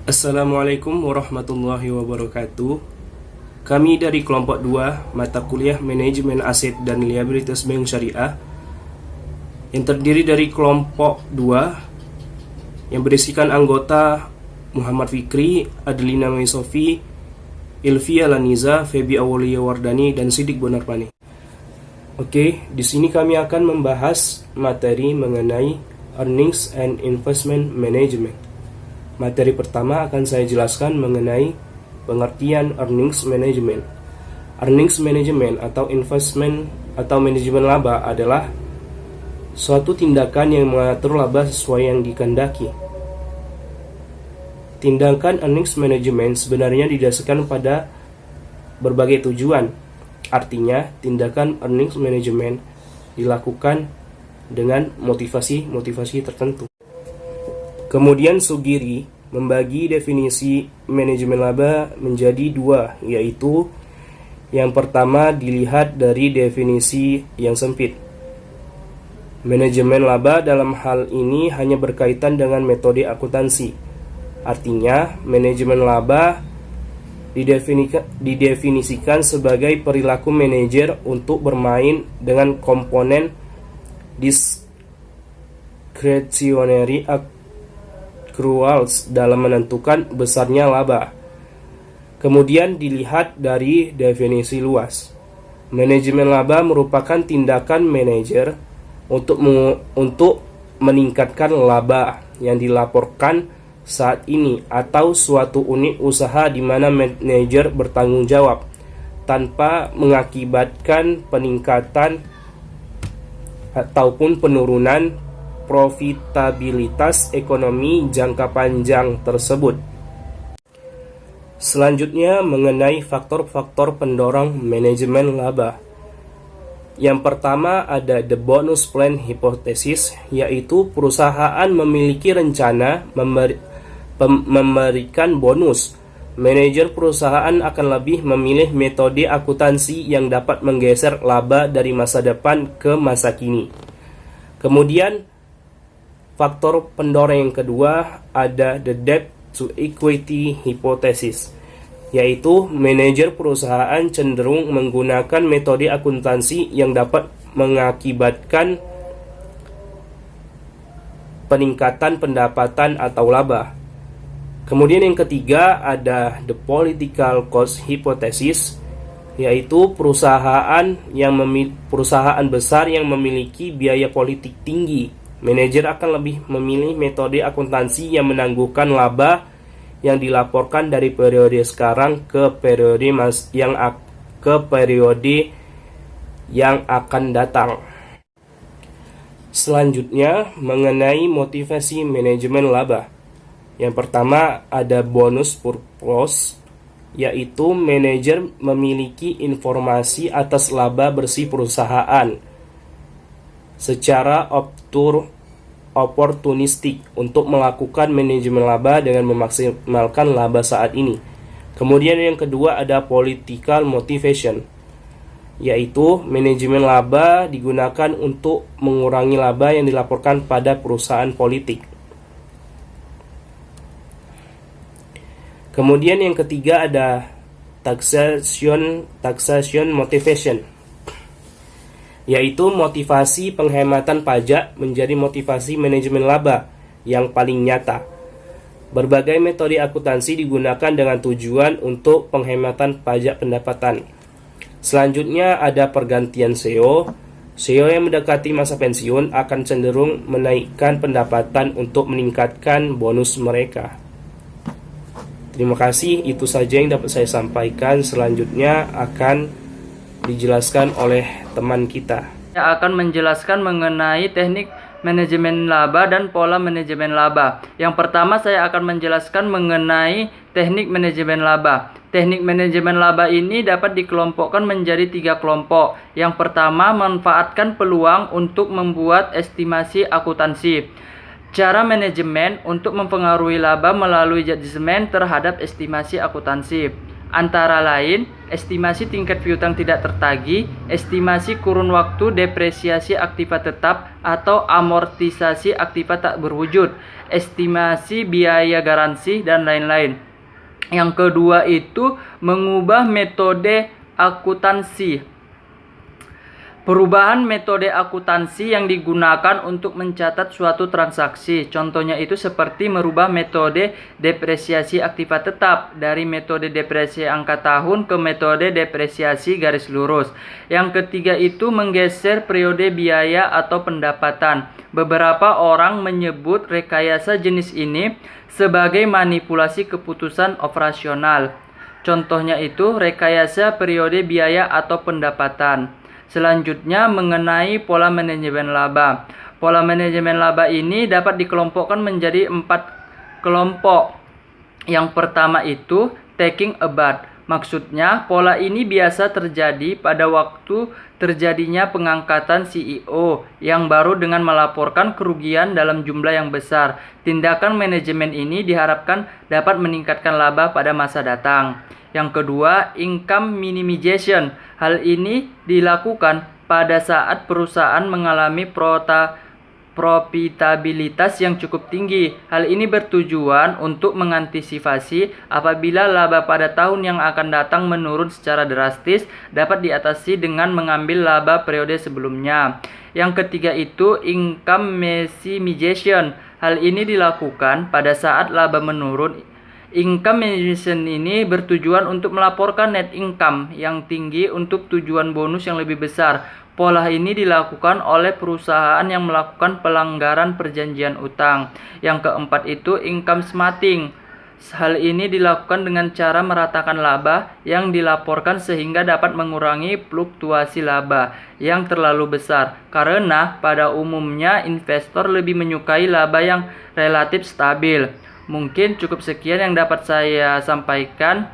Assalamualaikum warahmatullahi wabarakatuh. Kami dari kelompok 2 mata kuliah Manajemen Aset dan Liabilitas Bank Syariah yang terdiri dari kelompok 2 yang berisikan anggota Muhammad Fikri, Adelina Maisofi, Ilvia Laniza, Febi Awalia Wardani, dan Sidik Bonarpane. Oke, di sini kami akan membahas materi mengenai Earnings and Investment Management. Materi pertama akan saya jelaskan mengenai pengertian earnings management. Earnings management atau investment atau manajemen laba adalah suatu tindakan yang mengatur laba sesuai yang dikehendaki. Tindakan earnings management sebenarnya didasarkan pada berbagai tujuan. Artinya, tindakan earnings management dilakukan dengan motivasi tertentu. Kemudian Sugiri membagi definisi manajemen laba menjadi dua, yaitu yang pertama dilihat dari definisi yang sempit. Manajemen laba dalam hal ini hanya berkaitan dengan metode akuntansi. Artinya, manajemen laba didefinisikan sebagai perilaku manajer untuk bermain dengan komponen discretionary accruals dalam menentukan besarnya laba. Kemudian dilihat dari definisi luas. Manajemen laba merupakan tindakan manajer untuk meningkatkan laba yang dilaporkan saat ini atau suatu unit usaha di mana manajer bertanggung jawab tanpa mengakibatkan peningkatan ataupun penurunan profitabilitas ekonomi jangka panjang tersebut. Selanjutnya mengenai faktor-faktor pendorong manajemen laba. Yang pertama ada the bonus plan hypothesis, yaitu perusahaan memiliki rencana memberikan bonus. Manajer perusahaan akan lebih memilih metode akuntansi yang dapat menggeser laba dari masa depan ke masa kini. Kemudian faktor pendorong yang kedua ada the debt to equity hypothesis, yaitu manajer perusahaan cenderung menggunakan metode akuntansi yang dapat mengakibatkan peningkatan pendapatan atau laba. Kemudian yang ketiga ada the political cost hypothesis, yaitu perusahaan besar yang memiliki biaya politik tinggi. Manajer akan lebih memilih metode akuntansi yang menangguhkan laba yang dilaporkan dari periode sekarang ke periode yang akan datang. Selanjutnya mengenai motivasi manajemen laba. Yang pertama ada bonus purpose, yaitu manajer memiliki informasi atas laba bersih perusahaan secara opportunistik untuk melakukan manajemen laba dengan memaksimalkan laba saat ini. Kemudian yang kedua ada political motivation, yaitu manajemen laba digunakan untuk mengurangi laba yang dilaporkan pada perusahaan politik. Kemudian yang ketiga ada taxation motivation, yaitu motivasi penghematan pajak menjadi motivasi manajemen laba yang paling nyata. Berbagai metode akuntansi digunakan dengan tujuan untuk penghematan pajak pendapatan. Selanjutnya ada pergantian CEO. CEO yang mendekati masa pensiun akan cenderung menaikkan pendapatan untuk meningkatkan bonus mereka. Terima kasih, itu saja yang dapat saya sampaikan. Selanjutnya akan dijelaskan oleh teman kita. Saya akan menjelaskan mengenai teknik manajemen laba dan pola manajemen laba. Yang pertama saya akan menjelaskan mengenai teknik manajemen laba. Teknik manajemen laba ini dapat dikelompokkan menjadi 3 kelompok. Yang pertama, manfaatkan peluang untuk membuat estimasi akuntansi. Cara manajemen untuk mempengaruhi laba melalui judgement terhadap estimasi akuntansi. antara lain estimasi tingkat piutang tidak tertagih, estimasi kurun waktu depresiasi aktiva tetap atau amortisasi aktiva tak berwujud, estimasi biaya garansi, dan lain-lain. Yang kedua itu mengubah metode akuntansi. Perubahan metode akuntansi yang digunakan untuk mencatat suatu transaksi. Contohnya itu seperti merubah metode depresiasi aktiva tetap dari metode depresiasi angka tahun ke metode depresiasi garis lurus. Yang ketiga itu menggeser periode biaya atau pendapatan. Beberapa orang menyebut rekayasa jenis ini sebagai manipulasi keputusan operasional. Contohnya itu rekayasa periode biaya atau pendapatan. Selanjutnya mengenai pola manajemen laba. Pola manajemen laba ini dapat dikelompokkan menjadi 4 kelompok. Yang pertama itu taking a bath. Maksudnya pola ini biasa terjadi pada waktu terjadinya pengangkatan CEO yang baru dengan melaporkan kerugian dalam jumlah yang besar. Tindakan manajemen ini diharapkan dapat meningkatkan laba pada masa datang. Yang kedua, income minimization. Hal ini dilakukan pada saat perusahaan mengalami profitabilitas yang cukup tinggi. Hal ini bertujuan untuk mengantisipasi apabila laba pada tahun yang akan datang menurun secara drastis dapat diatasi dengan mengambil laba periode sebelumnya. Yang ketiga itu income maximization. Hal ini dilakukan pada saat laba menurun. Income minimization ini bertujuan untuk melaporkan net income yang tinggi untuk tujuan bonus yang lebih besar. Pola ini dilakukan oleh perusahaan yang melakukan pelanggaran perjanjian utang. Yang keempat itu income smashing. Hal ini dilakukan dengan cara meratakan laba yang dilaporkan sehingga dapat mengurangi fluktuasi laba yang terlalu besar. Karena pada umumnya investor lebih menyukai laba yang relatif stabil. Mungkin cukup sekian yang dapat saya sampaikan.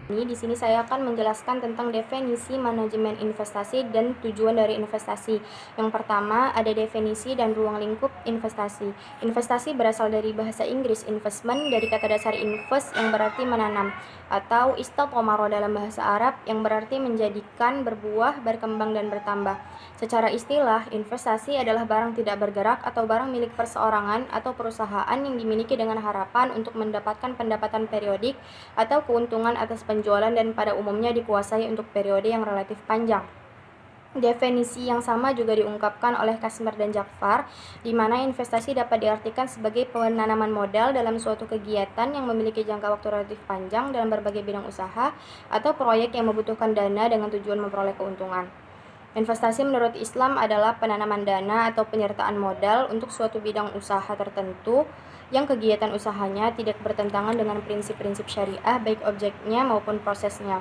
Di sini saya akan menjelaskan tentang definisi manajemen investasi dan tujuan dari investasi. Yang pertama, ada definisi dan ruang lingkup investasi. Investasi berasal dari bahasa Inggris investment, dari kata dasar invest yang berarti menanam, atau istathmara dalam bahasa Arab yang berarti menjadikan, berbuah, berkembang, dan bertambah. Secara istilah, investasi adalah barang tidak bergerak atau barang milik perseorangan atau perusahaan yang dimiliki dengan harapan untuk mendapatkan pendapatan periodik atau keuntungan atas penjualan dan pada umumnya dikuasai untuk periode yang relatif panjang. Definisi yang sama juga diungkapkan oleh Kasmer dan Jafar, di mana investasi dapat diartikan sebagai penanaman modal dalam suatu kegiatan yang memiliki jangka waktu relatif panjang dalam berbagai bidang usaha atau proyek yang membutuhkan dana dengan tujuan memperoleh keuntungan. Investasi menurut Islam adalah penanaman dana atau penyertaan modal untuk suatu bidang usaha tertentu yang kegiatan usahanya tidak bertentangan dengan prinsip-prinsip syariah baik objeknya maupun prosesnya.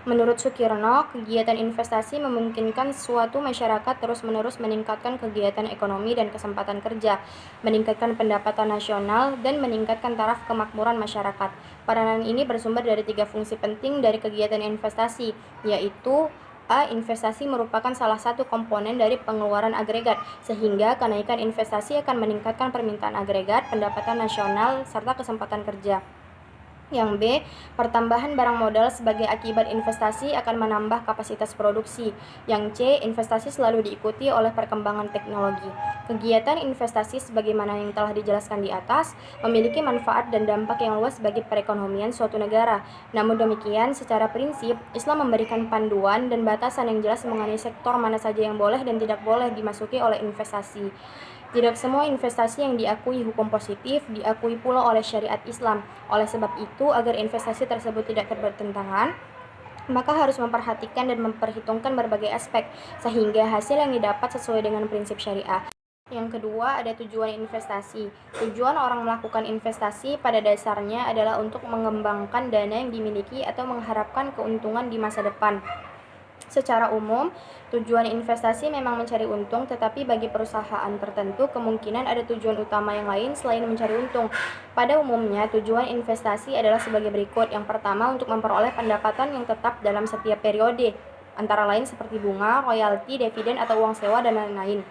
Menurut Sukirno, kegiatan investasi memungkinkan suatu masyarakat terus-menerus meningkatkan kegiatan ekonomi dan kesempatan kerja, meningkatkan pendapatan nasional, dan meningkatkan taraf kemakmuran masyarakat. Peranan ini bersumber dari 3 fungsi penting dari kegiatan investasi, yaitu A. Investasi merupakan salah satu komponen dari pengeluaran agregat, sehingga kenaikan investasi akan meningkatkan permintaan agregat, pendapatan nasional, serta kesempatan kerja. Yang B. Pertambahan barang modal sebagai akibat investasi akan menambah kapasitas produksi. Yang C. Investasi selalu diikuti oleh perkembangan teknologi. Kegiatan investasi sebagaimana yang telah dijelaskan di atas memiliki manfaat dan dampak yang luas bagi perekonomian suatu negara. Namun demikian, secara prinsip, Islam memberikan panduan dan batasan yang jelas mengenai sektor mana saja yang boleh dan tidak boleh dimasuki oleh investasi. Tidak semua investasi yang diakui hukum positif diakui pula oleh syariat Islam. Oleh sebab itu, agar investasi tersebut tidak bertentangan, maka harus memperhatikan dan memperhitungkan berbagai aspek, sehingga hasil yang didapat sesuai dengan prinsip syariah. Yang kedua, ada tujuan investasi. Tujuan orang melakukan investasi pada dasarnya adalah untuk mengembangkan dana yang dimiliki atau mengharapkan keuntungan di masa depan. Secara umum, tujuan investasi memang mencari untung, tetapi bagi perusahaan tertentu kemungkinan ada tujuan utama yang lain selain mencari untung. Pada umumnya, tujuan investasi adalah sebagai berikut. Yang pertama, untuk memperoleh pendapatan yang tetap dalam setiap periode, antara lain seperti bunga, royalti, dividen, atau uang sewa, dan lain-lain.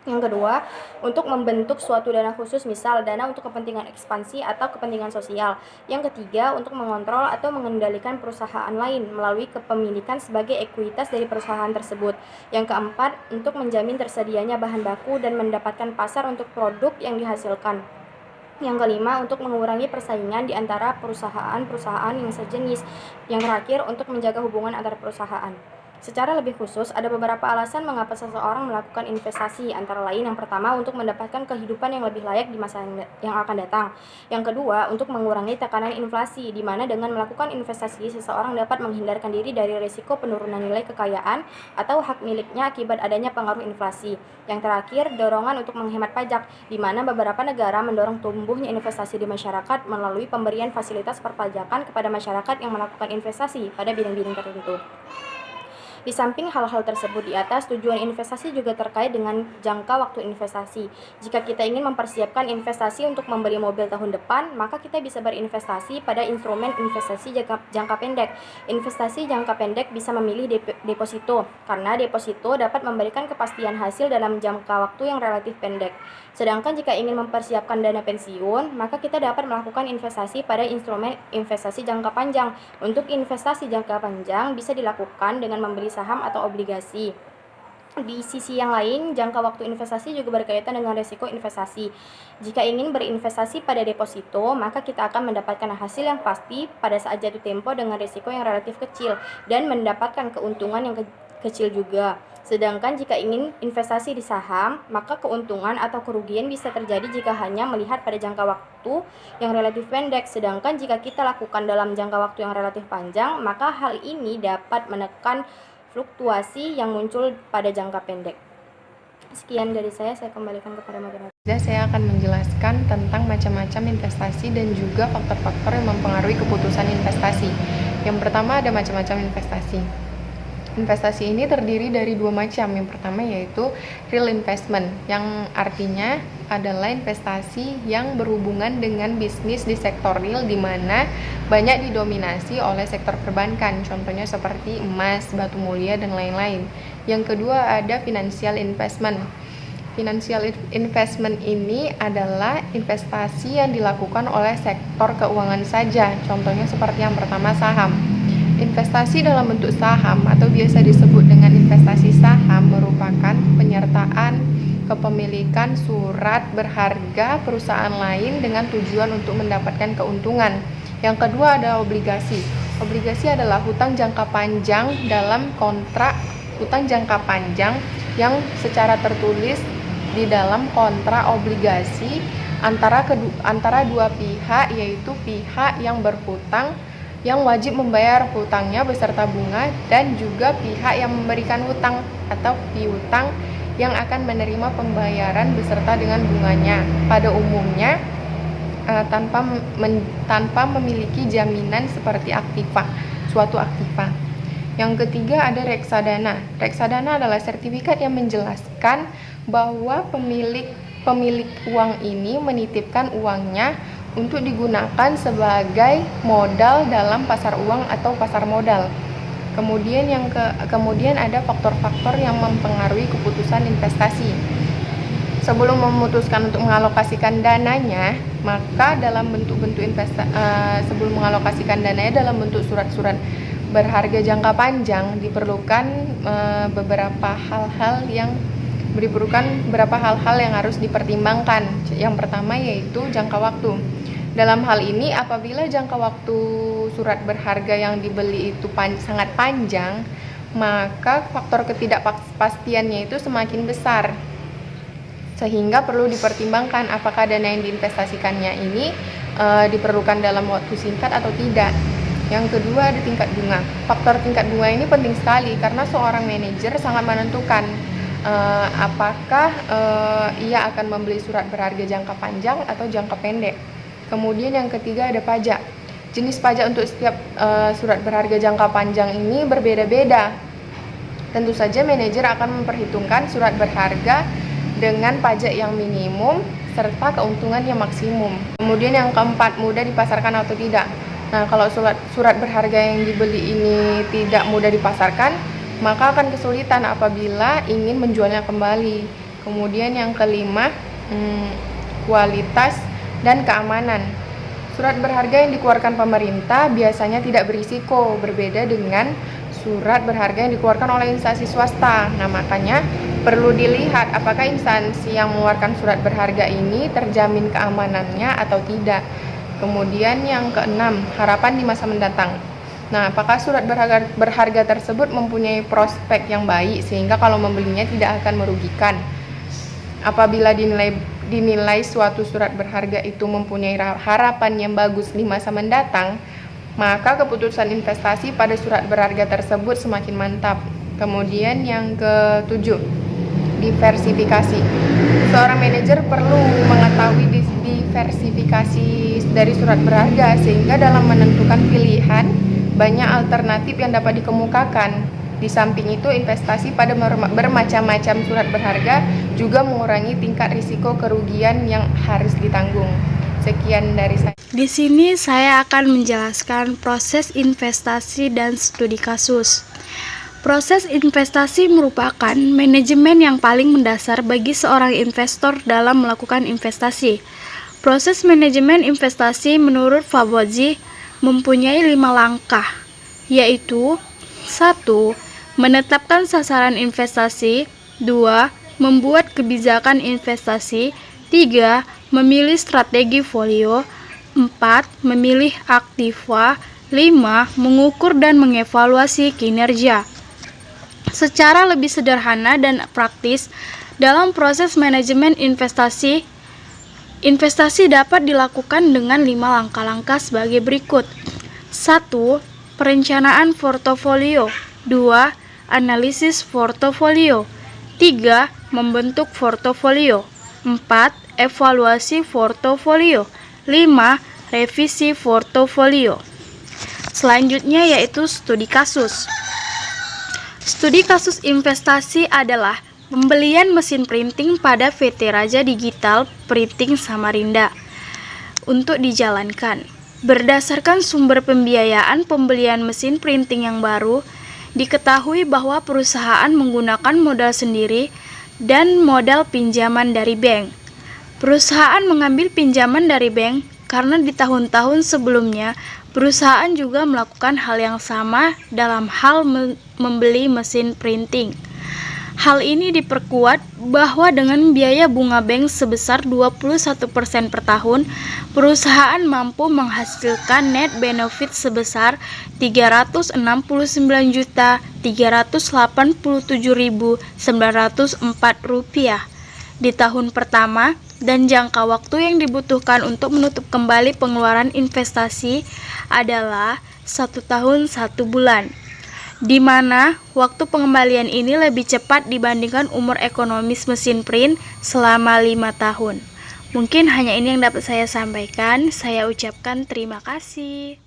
Yang kedua, untuk membentuk suatu dana khusus, misal dana untuk kepentingan ekspansi atau kepentingan sosial. Yang ketiga, untuk mengontrol atau mengendalikan perusahaan lain melalui kepemilikan sebagai ekuitas dari perusahaan tersebut. Yang keempat, untuk menjamin tersedianya bahan baku dan mendapatkan pasar untuk produk yang dihasilkan. Yang kelima, untuk mengurangi persaingan di antara perusahaan-perusahaan yang sejenis. Yang terakhir, untuk menjaga hubungan antar perusahaan. Secara lebih khusus, ada beberapa alasan mengapa seseorang melakukan investasi, antara lain yang pertama untuk mendapatkan kehidupan yang lebih layak di masa yang akan datang. Yang kedua, untuk mengurangi tekanan inflasi, di mana dengan melakukan investasi, seseorang dapat menghindarkan diri dari risiko penurunan nilai kekayaan atau hak miliknya akibat adanya pengaruh inflasi. Yang terakhir, dorongan untuk menghemat pajak, di mana beberapa negara mendorong tumbuhnya investasi di masyarakat melalui pemberian fasilitas perpajakan kepada masyarakat yang melakukan investasi pada bidang-bidang tertentu. Di samping hal-hal tersebut di atas, tujuan investasi juga terkait dengan jangka waktu investasi. Jika kita ingin mempersiapkan investasi untuk membeli mobil tahun depan, maka kita bisa berinvestasi pada instrumen investasi jangka pendek. Investasi jangka pendek bisa memilih deposito, karena deposito dapat memberikan kepastian hasil dalam jangka waktu yang relatif pendek. Sedangkan jika ingin mempersiapkan dana pensiun, maka kita dapat melakukan investasi pada instrumen investasi jangka panjang. Untuk investasi jangka panjang bisa dilakukan dengan membeli saham atau obligasi. Di sisi yang lain, jangka waktu investasi juga berkaitan dengan risiko investasi. Jika ingin berinvestasi pada deposito, maka kita akan mendapatkan hasil yang pasti pada saat jatuh tempo dengan risiko yang relatif kecil dan mendapatkan keuntungan yang kecil juga. Sedangkan jika ingin investasi di saham, maka keuntungan atau kerugian bisa terjadi jika hanya melihat pada jangka waktu yang relatif pendek. Sedangkan jika kita lakukan dalam jangka waktu yang relatif panjang, maka hal ini dapat menekan fluktuasi yang muncul pada jangka pendek. Sekian dari saya kembalikan kepada moderator. Saya akan menjelaskan tentang macam-macam investasi dan juga faktor-faktor yang mempengaruhi keputusan investasi. Yang pertama, ada macam-macam investasi. Investasi ini terdiri dari dua macam. Yang pertama yaitu real investment, yang artinya adalah investasi yang berhubungan dengan bisnis di sektor real, di mana banyak didominasi oleh sektor perbankan, contohnya seperti emas, batu mulia, dan lain-lain. Yang kedua ada financial investment. Financial investment ini adalah investasi yang dilakukan oleh sektor keuangan saja, contohnya seperti yang pertama saham. Investasi dalam bentuk saham atau biasa disebut dengan investasi saham merupakan penyertaan kepemilikan surat berharga perusahaan lain dengan tujuan untuk mendapatkan keuntungan. Yang kedua ada obligasi. Obligasi adalah hutang jangka panjang dalam kontrak hutang jangka panjang yang secara tertulis di dalam kontrak obligasi antara dua pihak, yaitu pihak yang berhutang yang wajib membayar hutangnya beserta bunga dan juga pihak yang memberikan hutang atau piutang yang akan menerima pembayaran beserta dengan bunganya. Pada umumnya tanpa memiliki jaminan seperti suatu aktiva. Yang ketiga ada reksadana. Reksadana adalah sertifikat yang menjelaskan bahwa pemilik uang ini menitipkan uangnya untuk digunakan sebagai modal dalam pasar uang atau pasar modal. Kemudian ada faktor-faktor yang mempengaruhi keputusan investasi. Sebelum memutuskan untuk mengalokasikan dananya, maka sebelum mengalokasikan dananya dalam bentuk surat-surat berharga jangka panjang diperlukan beberapa hal-hal yang harus dipertimbangkan. Yang pertama yaitu jangka waktu. Dalam hal ini, apabila jangka waktu surat berharga yang dibeli itu sangat panjang, maka faktor ketidakpastiannya itu semakin besar. Sehingga perlu dipertimbangkan apakah dana yang diinvestasikannya ini diperlukan dalam waktu singkat atau tidak. Yang kedua ada tingkat bunga. Faktor tingkat bunga ini penting sekali karena seorang manajer sangat menentukan apakah ia akan membeli surat berharga jangka panjang atau jangka pendek. Kemudian yang ketiga ada pajak. Jenis pajak untuk setiap surat berharga jangka panjang ini berbeda-beda. Tentu saja manajer akan memperhitungkan surat berharga dengan pajak yang minimum serta keuntungan yang maksimum. Kemudian yang keempat, mudah dipasarkan atau tidak. Nah, kalau surat berharga yang dibeli ini tidak mudah dipasarkan, maka akan kesulitan apabila ingin menjualnya kembali. Kemudian yang kelima, kualitas dan keamanan. Surat berharga yang dikeluarkan pemerintah biasanya tidak berisiko, berbeda dengan surat berharga yang dikeluarkan oleh instansi swasta. Nah, makanya perlu dilihat apakah instansi yang mengeluarkan surat berharga ini terjamin keamanannya atau tidak. Kemudian yang keenam, harapan di masa mendatang. Nah, apakah surat berharga tersebut mempunyai prospek yang baik sehingga kalau membelinya tidak akan merugikan. Apabila dinilai suatu surat berharga itu mempunyai harapan yang bagus di masa mendatang, maka keputusan investasi pada surat berharga tersebut semakin mantap. Kemudian yang ketujuh, diversifikasi. Seorang manajer perlu mengetahui diversifikasi dari surat berharga sehingga dalam menentukan pilihan banyak alternatif yang dapat dikemukakan. Di samping itu, investasi pada bermacam-macam surat berharga juga mengurangi tingkat risiko kerugian yang harus ditanggung. Sekian dari saya. Di sini saya akan menjelaskan proses investasi dan studi kasus. Proses investasi merupakan manajemen yang paling mendasar bagi seorang investor dalam melakukan investasi. Proses manajemen investasi menurut Fabozzi mempunyai 5 langkah, yaitu 1. Menetapkan sasaran investasi. 2. Membuat kebijakan investasi. 3. Memilih strategi folio. 4. Memilih aktiva. 5. Mengukur dan mengevaluasi kinerja. Secara lebih sederhana dan praktis, dalam proses manajemen investasi, investasi dapat dilakukan dengan 5 langkah-langkah sebagai berikut. 1. Perencanaan portofolio. 2. Analisis portofolio. 3. Membentuk portofolio. 4. Evaluasi portofolio. 5. Revisi portofolio. Selanjutnya yaitu studi kasus. Studi kasus investasi adalah pembelian mesin printing pada PT Raja Digital Printing Samarinda untuk dijalankan. Berdasarkan sumber pembiayaan pembelian mesin printing yang baru, diketahui bahwa perusahaan menggunakan modal sendiri dan modal pinjaman dari bank. Perusahaan mengambil pinjaman dari bank karena di tahun-tahun sebelumnya perusahaan juga melakukan hal yang sama dalam hal membeli mesin printing. Hal ini diperkuat bahwa dengan biaya bunga bank sebesar 21% per tahun, perusahaan mampu menghasilkan net benefit sebesar Rp369.387.904 di tahun pertama, dan jangka waktu yang dibutuhkan untuk menutup kembali pengeluaran investasi adalah 1 tahun 1 bulan. Di mana waktu pengembalian ini lebih cepat dibandingkan umur ekonomis mesin print selama 5 tahun. Mungkin hanya ini yang dapat saya sampaikan. Saya ucapkan terima kasih.